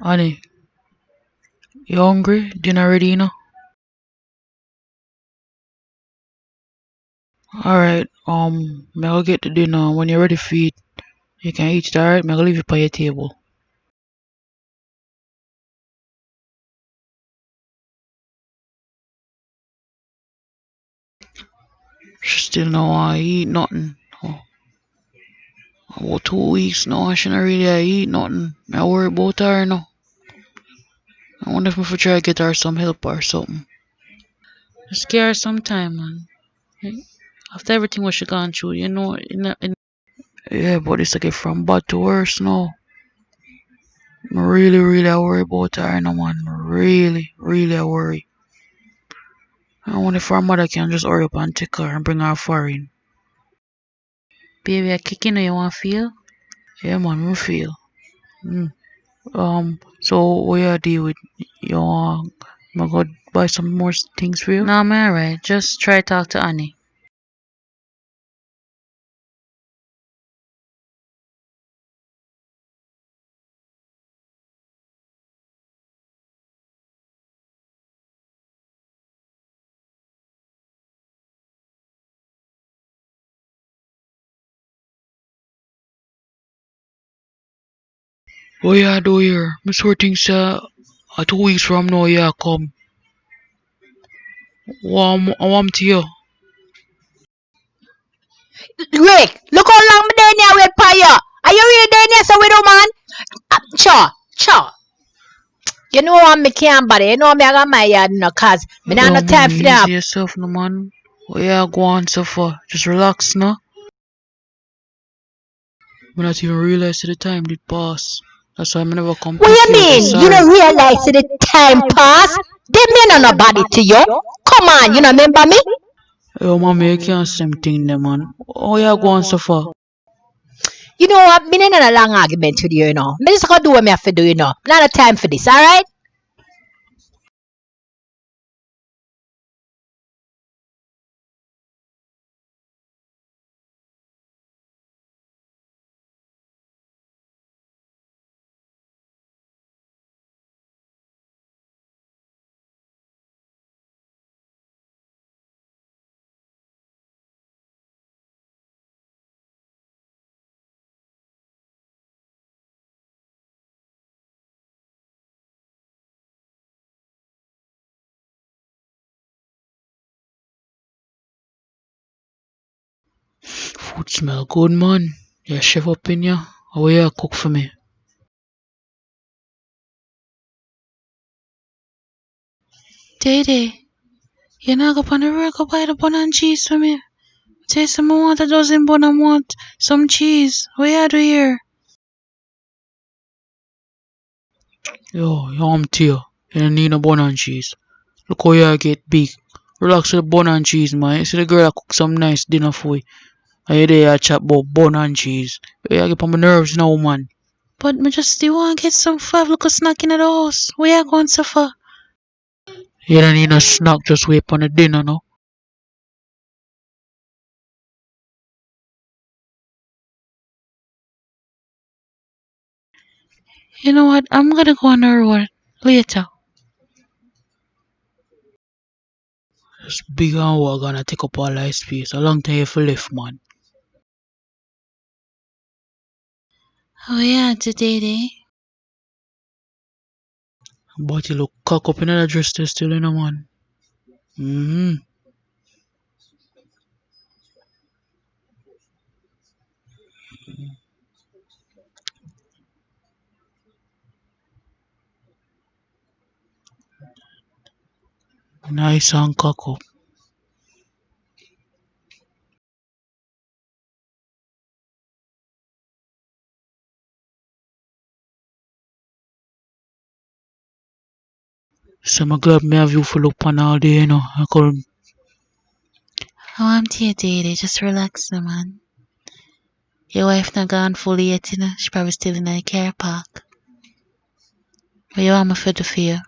Annie, you hungry? Dinner ready, you know? Alright, I'll get the dinner. When you're ready for it, you can eat it, alright? I'll leave it by your table. She still no want to eat nothing. Oh, about 2 weeks now, she not really eat nothing. I worry about her now. I wonder if I should try to get her some help or something. Just give her some time, man. After everything what she gone through, yeah, but it's like from bad to worse now. I really I worry about her now, man. Really I worry. I wonder if her mother can just hurry up and take her and bring her foreign. Baby, I kicking you want feel? Yeah, man, we feel. Mm. So what you deal with? You want me go buy some more things for you? No, I'm alright. Just try to talk to Annie. What you do here? Me sure things 2 weeks from now you come. I want to you. Rick, look how long me there now wait for you. Are you really there now, so widow man? Sure. You know what me can't bother. You know me I got my yard no cause me not no Yo, time man, for them. easy yourself, no man. What you go on so far? Just relax, no? Me not even realize the time did pass. That's why I never come What pick you you up. I'm mean? You sorry. don't realize that the time pass? They mean no nobody to you. Come on, you know remember me? Yo, mommy, you can't same thing, there, man. Oh, you go on so far? You know what? Me not in a long argument with you, you know. Me just gotta do what me have to do, you know. Not a time for this, alright? Food smell good, man. You chef up in ya? How you cook for me? Day, you not go on the road go buy the bun and cheese for me? Say some I want a dozen bun and want some cheese. What you do here? Yo, I'm tear. You don't need no bun and cheese. Look how you get big. Relax with the bun and cheese, man. You see the girl that cook some nice dinner for you. And you there chat about bun and cheese. You get on my nerves now, man. But me just still want to get some 5 little snack in the house. Where you going so far? You don't need no snack, just wait on the dinner, no? You know what? I'm gonna go on the road later. This big and we're gonna take up all our space. A long time for left, man. Oh yeah, today. But you look cock up in the dress there still, you know, man. Mm-hmm. Nice and cock up. So I'm glad me have you for look on all day, you know. I couldn't. Oh, I'm here, Daddy. Just relax, no, man. Your wife not gone fully yet, you know. She probably still in the car park. What you want me for the fear?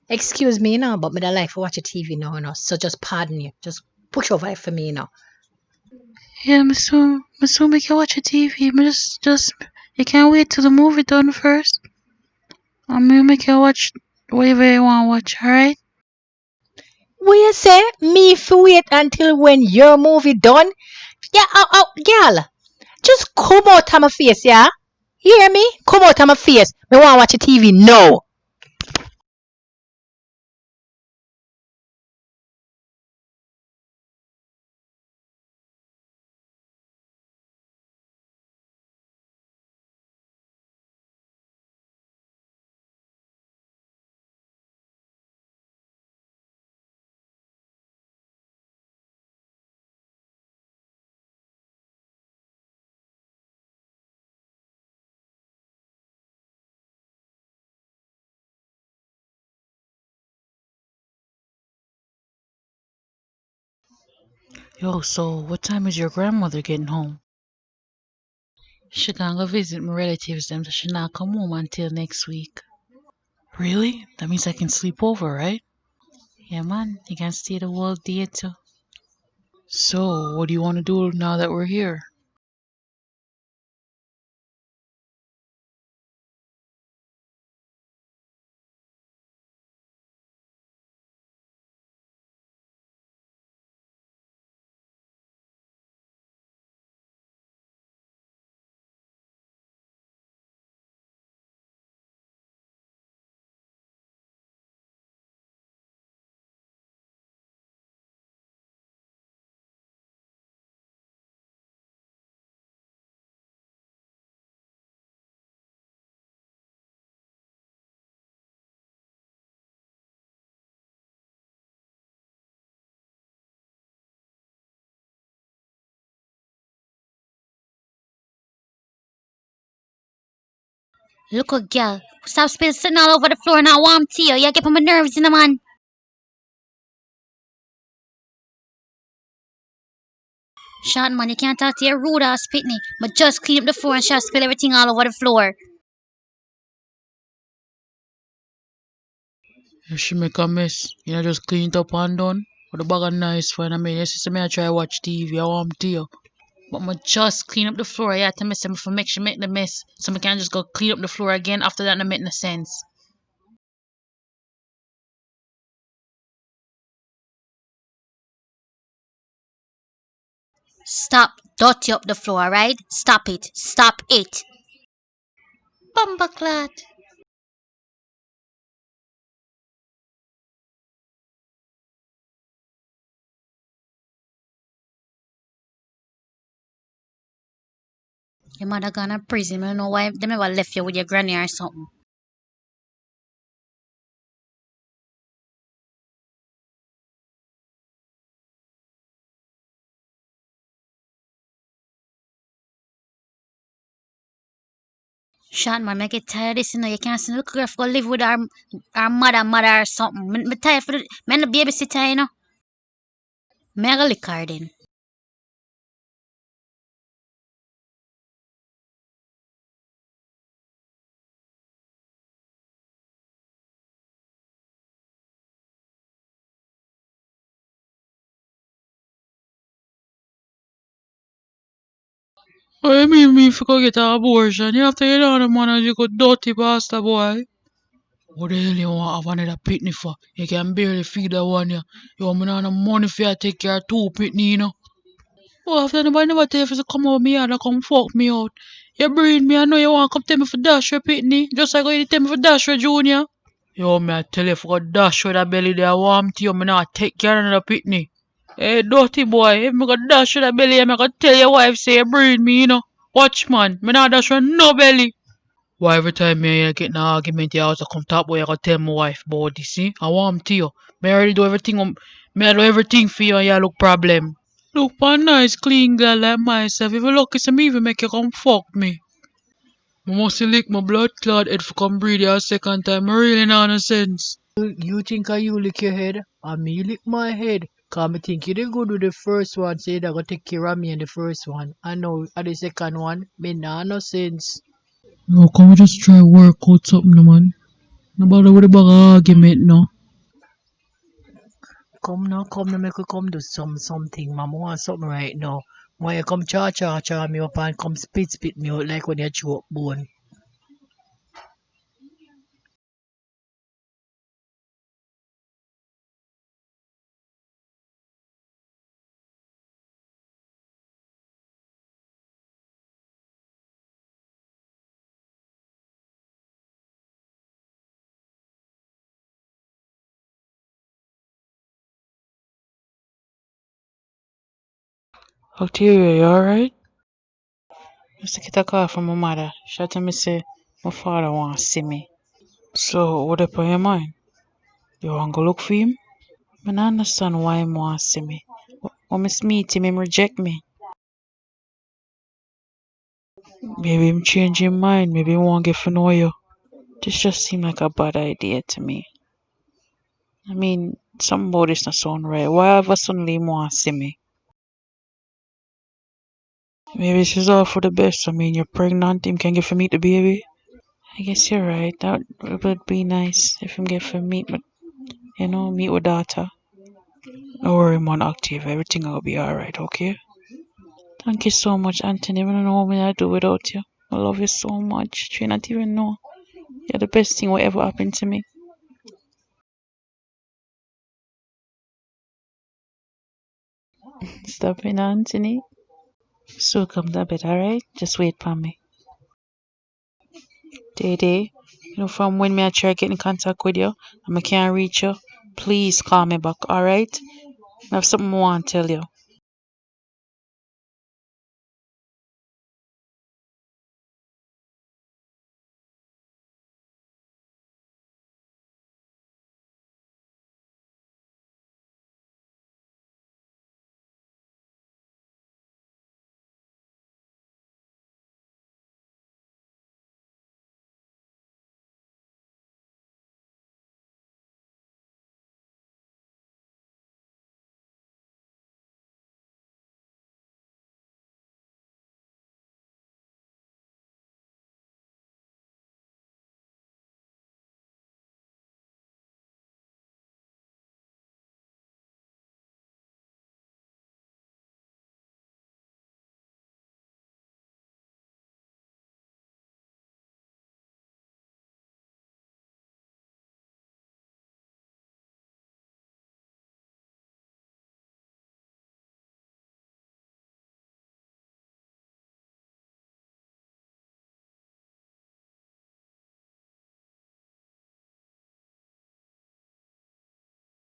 Excuse me, but me don't like to watch a TV now. So just pardon you. Just push over it for me, Yeah, me soon make you watch a TV. Me just, you can't wait till the movie done first. I'm gonna make you watch whatever you want to watch, alright? What you say? Me for wait until when your movie done? Yeah, girl. Just come out of my face, yeah? You hear me? Come out of my face. Me want to watch a TV now. Yo, so what time is your grandmother getting home? She gonna go visit my relatives them, so she not come home until next week. Really? That means I can sleep over, right? Yeah, man, you can stay the whole day too. So, what do you want to do now that we're here? Look a girl. Stop spitting all over the floor and I want tea. You get on my nerves, man. Shot man, you can't talk to your rude ass pitney. But just clean up the floor and shall spill everything all over the floor. If she make a mess, just clean it up and done. But the bag of nice fun. I mean, your sister me I try watch TV, I want tea. But I just clean up the floor, yeah, to miss him for make she make the mess. So I can just go clean up the floor again after that, and make no sense. Stop dirty up the floor, alright? Stop it. Stop it. Bumbleclad. Your mother gone to prison. I don't know why they never left you with your granny or something. Shot man, make it tired this, you can't see the girl go live with our mother or something. Me tired for the man the babysitter, Me I go lick her then. What do you mean me if you go get an abortion? You have to get on the man and you go dirty bastard boy. What the hell you want to have another pitney for? You can barely feed that one, yeah. You want me not no money for you to take care of two pitney, Well, after nobody never tell you if you come over me and come fuck me out. You breed me, I know you want to come tell me for dash your pitney. Just like how you tell me for dash your junior. Yo, me I tell you for dash with that belly there warm to you, me not take care of another pitney. Hey, dirty boy, if me go dash with that belly, me go tell your wife say you breed me, Watch man, me not dash with no belly. Why every time me get in an argument, you also come top boy, I go tell my wife about this, see? I want to you. Me already do everything, me I do everything for you and you look problem. Look for a nice clean girl like myself. If you lucky, some even make you come fuck me. I must lick my blood clot head for come breathe you a second time. I really not no sense. You think you lick your head? And me lick my head. Cause me think you did good with the first one, so you gotta take care of me in the first one. I know at the second one, me nah no sense. No, can we just try work out something, man? No bother with the bag argument, no. Come now, make we come do something, mama. Want something right now. Why you come cha me up and come spit me out like when you chew up bone. Octavia, you alright? Just to get a call from my mother. She tell me say my father want to see me. So what up on your mind? You want to go look for him? I don't understand why him want to see me. When I meet him reject me. Maybe him change his mind. Maybe he want to get to know you. This just seemed like a bad idea to me. I mean, something about this not sound right. Why ever suddenly him want to see me? Maybe this is all for the best. I mean, you're pregnant. Him can get to meet the baby. I guess you're right. That would be nice if him get to meet my, meet with daughter. Don't worry, man, Octave. Everything will be alright, okay? Thank you so much, Anthony. I don't know what I do without you. I love you so much. You not even know. You're the best thing what ever happened to me. Stop it, Anthony. So come to bed, alright? Just wait for me. Day, from when I try get in contact with you and I can't reach you, please call me back, alright? I have something I want to tell you.